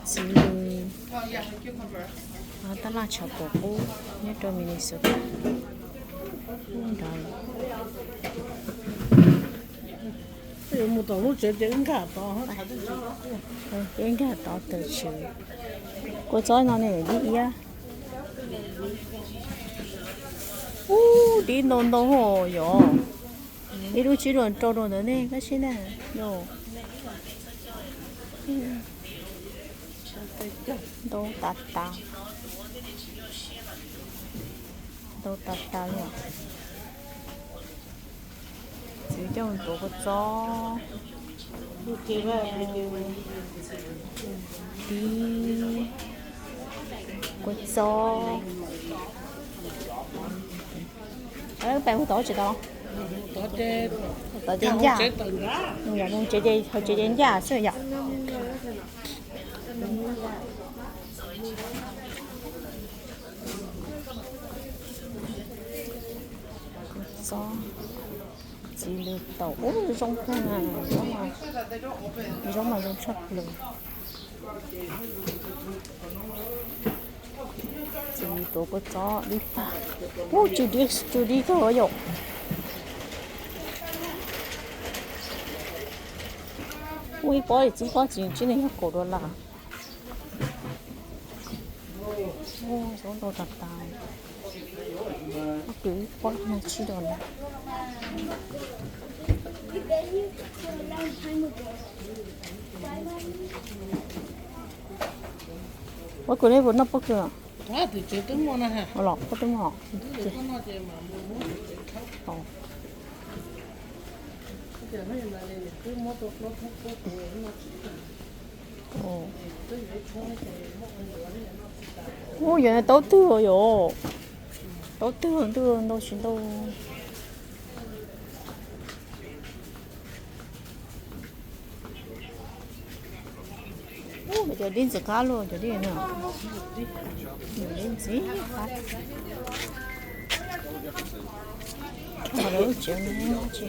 chỉ lười ta là chợ bò cũ nhớ cho mình sửa rồi有木头路直接应该到，应该到得去我在那里đi á đi nông nông hồ yo đi đôi chỉ rồi trâu rồi nữa nè cái gì nè yo đâu tạt tạt nhỉ chỉ cho một tổ có gió đi có gió bạn có tổ chỉ đâu tổ trên nhà nhà luôn chơi hồi chơi trên nhà sao vậy gió chỉ lừa tàu giống cái này giống mà giống sắp lừa chỉ tổ có gió đi ta chú đi thôi rồi ui bỏ thì chỉ có chỉ này hết cổ đó là giống đồ thật tài cứ bỏ nó chỉ đồ là ủa cái này vẫn nó bốc chưa? thì chỉ tới mua nè ha. Lọt có tới ngọt. Ồ, giờ này tốt tư rồi yo. Tốt tư đâu xin đâu. Bây giờ đến giờ cá luôn, giờ đi nữa. Đến gì? Mà đâu chịu nữa chị.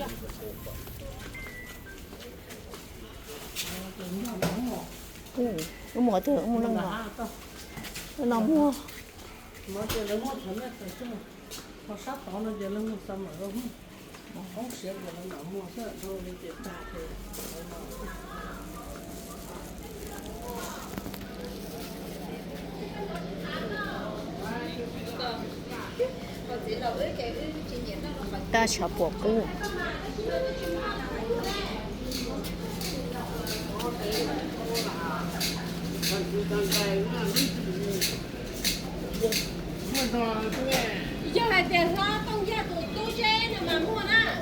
Mua thử, mua lăng ngọt. Nó mua. Mà giờ nó mua thằng này phải chứ. Mà sát tao nó giờ nó mua xong rồi không? Không xếp rồi nó mua sợ thôi nên tiền ta thôi. Ta chợ bò cũ giờ là tiền hoa tông gia tụ tu chế này mà mua nè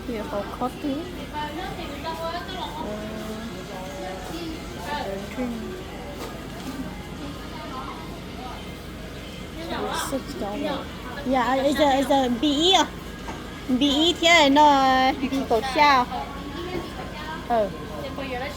nhiều khó khó tí sức cháu dạ giờ bị thế nó bị cổ sao